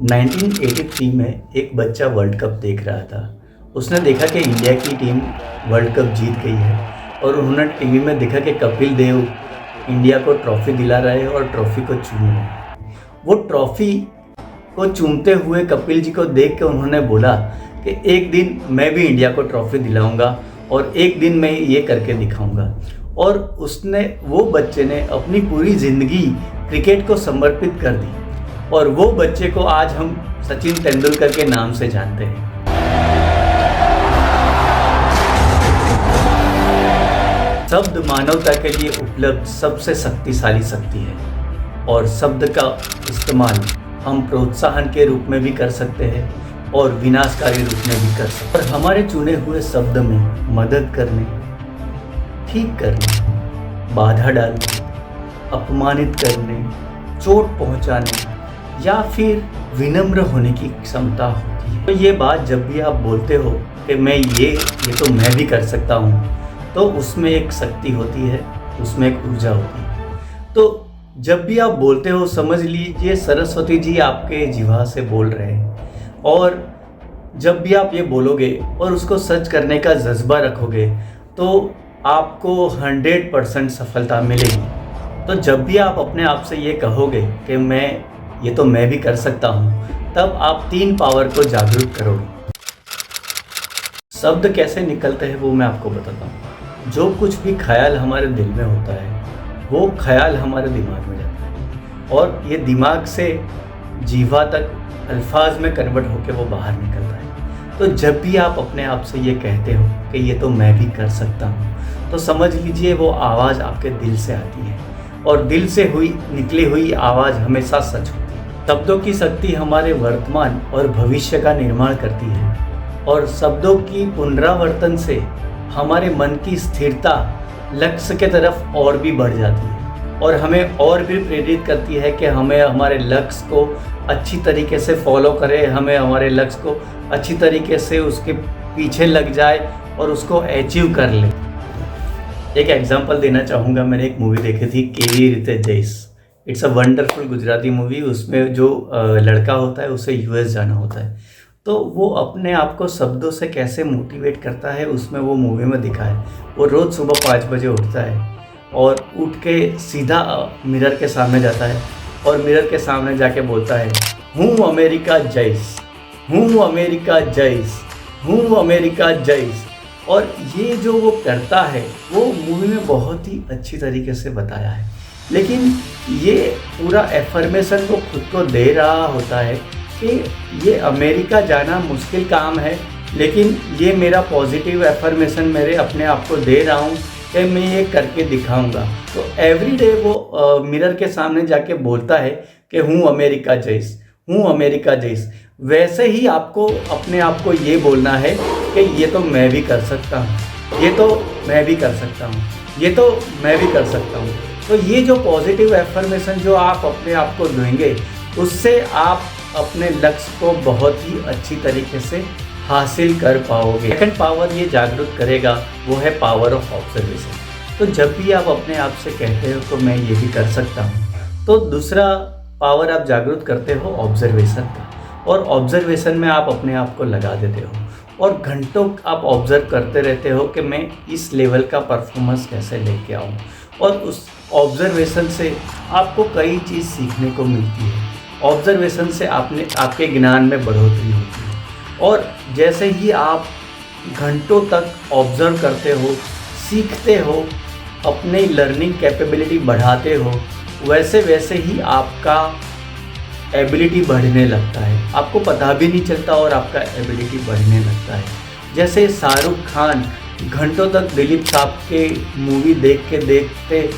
1983 में एक बच्चा वर्ल्ड कप देख रहा था। उसने देखा कि इंडिया की टीम वर्ल्ड कप जीत गई है और उन्होंने टीवी में देखा कि कपिल देव इंडिया को ट्रॉफी दिला रहे हैं और ट्रॉफी को चूम रहे हैं। वो ट्रॉफी को चूमते हुए कपिल जी को देख के उन्होंने बोला कि एक दिन मैं भी इंडिया को ट्रॉफी दिलाऊंगा और एक दिन मैं ये करके दिखाऊंगा। और वो बच्चे ने अपनी पूरी ज़िंदगी क्रिकेट को समर्पित कर दी और वो बच्चे को आज हम सचिन तेंदुलकर के नाम से जानते हैं। शब्द मानवता के लिए उपलब्ध सबसे शक्तिशाली शक्ति है और शब्द का इस्तेमाल हम प्रोत्साहन के रूप में भी कर सकते हैं और विनाशकारी रूप में भी कर सकते हैं। और हमारे चुने हुए शब्द में मदद करने, ठीक करने, बाधा डालने, अपमानित करने, चोट पहुंचाने या फिर विनम्र होने की क्षमता होती है। तो ये बात जब भी आप बोलते हो कि मैं ये तो मैं भी कर सकता हूँ, तो उसमें एक शक्ति होती है, उसमें एक ऊर्जा होती है। तो जब भी आप बोलते हो समझ लीजिए सरस्वती जी आपके जिह्वा से बोल रहे हैं और जब भी आप ये बोलोगे और उसको सच करने का जज्बा रखोगे तो आपको 100% सफलता मिलेगी। तो जब भी आप अपने आप से ये कहोगे कि मैं भी कर सकता हूँ, तब आप 3 पावर को जागरूक करोगे। शब्द कैसे निकलते हैं वो मैं आपको बताता हूँ। जो कुछ भी ख्याल हमारे दिल में होता है वो ख्याल हमारे दिमाग में जाता है और ये दिमाग से जीवा तक अल्फाज में कन्वर्ट होकर वो बाहर निकलता है। तो जब भी आप अपने आप से ये कहते हो कि ये तो मैं भी कर सकता हूँ, तो समझ लीजिए वो आवाज़ आपके दिल से आती है और दिल से निकली हुई आवाज़ हमेशा सच होती है। शब्दों की शक्ति हमारे वर्तमान और भविष्य का निर्माण करती है और शब्दों की पुनरावर्तन से हमारे मन की स्थिरता लक्ष्य के तरफ और भी बढ़ जाती है और हमें और भी प्रेरित करती है कि हमें हमारे लक्ष्य को अच्छी तरीके से फॉलो करें, हमें हमारे लक्ष्य को अच्छी तरीके से उसके पीछे लग जाए और उसको अचीव कर ले। एक एग्जांपल देना चाहूँगा। मैंने एक मूवी देखी थी केवी रीते जैस। It's a wonderful Gujarati movie. उसमें जो लड़का होता है उसे यूएस जाना होता है, तो वो अपने आप को शब्दों से कैसे मोटिवेट करता है उसमें वो मूवी में दिखा है। वो रोज़ सुबह 5 बजे उठता है और उठ के सीधा मिरर के सामने जाता है और मिरर के सामने जाके बोलता है, हूँ अमेरिका जैस, हूँ अमेरिका जैस, हूँ अमेरिका जैस। और ये जो वो करता है वो मूवी में बहुत ही अच्छी तरीके से बताया है। लेकिन ये पूरा एफर्मेशन को खुद को दे रहा होता है कि ये अमेरिका जाना मुश्किल काम है, लेकिन ये मेरा पॉजिटिव एफर्मेशन मेरे अपने आप को दे रहा हूँ कि मैं ये करके दिखाऊंगा। तो एवरीडे वो मिरर के सामने जाके बोलता है कि हूँ अमेरिका जैस, हूँ अमेरिका जैस। वैसे ही आपको अपने आप को ये बोलना है कि ये तो मैं भी कर सकता हूँ, ये तो मैं भी कर सकता हूँ, ये तो मैं भी कर सकता हूँ। तो ये जो पॉजिटिव एफर्मेशन जो आप अपने आप को देंगे, उससे आप अपने लक्ष्य को बहुत ही अच्छी तरीके से हासिल कर पाओगे। सेकंड पावर ये जागरूक करेगा वो है पावर ऑफ ऑब्जर्वेशन। तो जब भी आप अपने आप से कहते हो तो मैं ये भी कर सकता हूँ, तो दूसरा पावर आप जागरूक करते हो ऑब्जर्वेशन का, और ऑब्जर्वेशन में आप अपने आप को लगा देते हो और घंटों आप ऑब्जर्व करते रहते हो कि मैं इस लेवल का परफॉर्मेंस कैसे लेके आऊँ। और उस ऑब्जर्वेशन से आपको कई चीज़ सीखने को मिलती है। ऑब्जर्वेशन से आपके ज्ञान में बढ़ोतरी होती है और जैसे ही आप घंटों तक ऑब्जर्व करते हो, सीखते हो, अपने लर्निंग कैपेबिलिटी बढ़ाते हो, वैसे वैसे ही आपका एबिलिटी बढ़ने लगता है। आपको पता भी नहीं चलता और आपका एबिलिटी बढ़ने लगता है। जैसे शाहरुख खान घंटों तक दिलीप साहब के मूवी देखते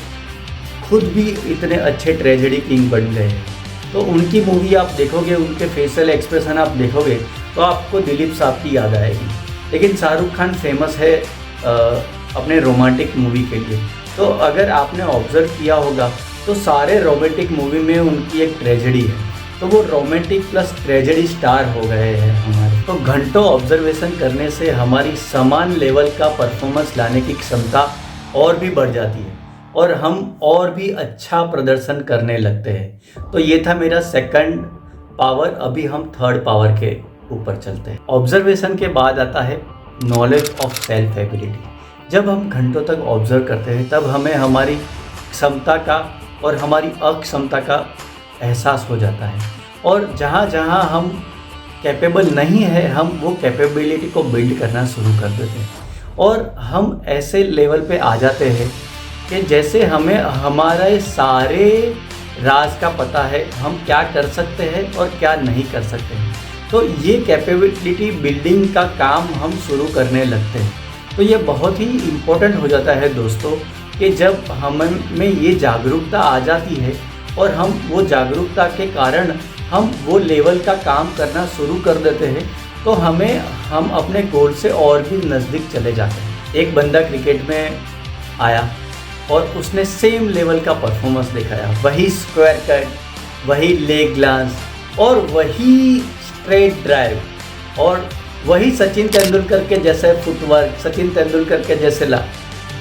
खुद भी इतने अच्छे ट्रेजेडी किंग बन गए हैं। तो उनकी मूवी आप देखोगे, उनके फेशियल एक्सप्रेशन आप देखोगे तो आपको दिलीप साहब की याद आएगी। लेकिन शाहरुख खान फेमस है अपने रोमांटिक मूवी के लिए। तो अगर आपने ऑब्जर्व किया होगा तो सारे रोमांटिक मूवी में उनकी एक ट्रेजेडी है, तो वो रोमांटिक प्लस ट्रेजेडी स्टार हो गए हैं हमारे। तो घंटों ऑब्जर्वेशन करने से हमारी समान लेवल का परफॉर्मेंस लाने की क्षमता और भी बढ़ जाती है और हम और भी अच्छा प्रदर्शन करने लगते हैं। तो ये था मेरा सेकंड पावर, अभी हम थर्ड पावर के ऊपर चलते हैं। ऑब्जर्वेशन के बाद आता है नॉलेज ऑफ सेल्फ एबिलिटी। जब हम घंटों तक ऑब्जर्व करते हैं तब हमें हमारी क्षमता का और हमारी अक्षमता का एहसास हो जाता है, और जहाँ जहाँ हम कैपेबल नहीं है हम वो कैपेबिलिटी को बिल्ड करना शुरू कर देते हैं, और हम ऐसे लेवल पे आ जाते हैं कि जैसे हमें हमारे सारे राज का पता है, हम क्या कर सकते हैं और क्या नहीं कर सकते हैं। तो ये कैपेबिलिटी बिल्डिंग का काम हम शुरू करने लगते हैं। तो ये बहुत ही इम्पोर्टेंट हो जाता है दोस्तों कि जब हम में ये जागरूकता आ जाती है और हम वो जागरूकता के कारण हम वो लेवल का काम करना शुरू कर देते हैं, तो हम अपने गोल से और भी नज़दीक चले जाते हैं। एक बंदा क्रिकेट में आया और उसने सेम लेवल का परफॉर्मेंस दिखाया, वही स्क्वायर कट, वही लेग ग्लांस और वही स्ट्रेट ड्राइव, और वही सचिन तेंदुलकर के जैसे फुटवर्क, सचिन तेंदुलकर के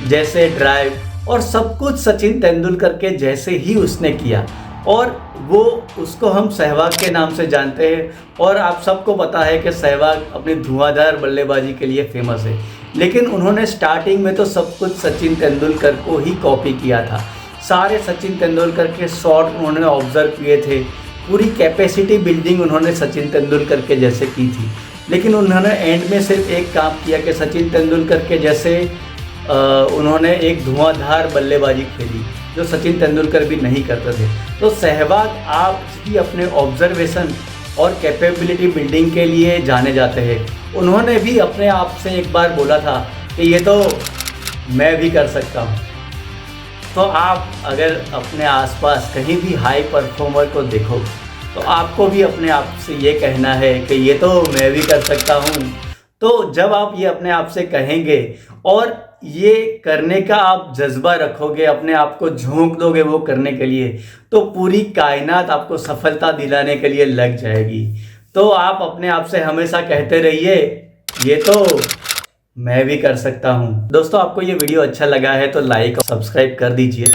जैसे ड्राइव, और सब कुछ सचिन तेंदुलकर के जैसे ही उसने किया। और वो उसको हम सहवाग के नाम से जानते हैं, और आप सबको पता है कि सहवाग अपनी धुआंधार बल्लेबाजी के लिए फेमस है। लेकिन उन्होंने स्टार्टिंग में तो सब कुछ सचिन तेंदुलकर को ही कॉपी किया था। सारे सचिन तेंदुलकर के शॉट उन्होंने ऑब्जर्व किए थे, पूरी कैपेसिटी बिल्डिंग उन्होंने सचिन तेंदुलकर के जैसे की थी। लेकिन उन्होंने एंड में सिर्फ एक काम किया कि सचिन तेंदुलकर के जैसे उन्होंने एक धुआंधार बल्लेबाजी खेली जो सचिन तेंदुलकर भी नहीं करते थे। तो सहवाग आप भी अपने ऑब्जर्वेशन और कैपेबिलिटी बिल्डिंग के लिए जाने जाते हैं। उन्होंने भी अपने आप से एक बार बोला था कि ये तो मैं भी कर सकता हूँ। तो आप अगर अपने आसपास कहीं भी हाई परफॉर्मर को देखो तो आपको भी अपने आप से ये कहना है कि ये तो मैं भी कर सकता हूँ। तो जब आप ये अपने आप से कहेंगे और ये करने का आप जज्बा रखोगे, अपने आप को झोंक दोगे वो करने के लिए, तो पूरी कायनात आपको सफलता दिलाने के लिए लग जाएगी। तो आप अपने आप से हमेशा कहते रहिए ये तो मैं भी कर सकता हूँ। दोस्तों, आपको ये वीडियो अच्छा लगा है तो लाइक और सब्सक्राइब कर दीजिए।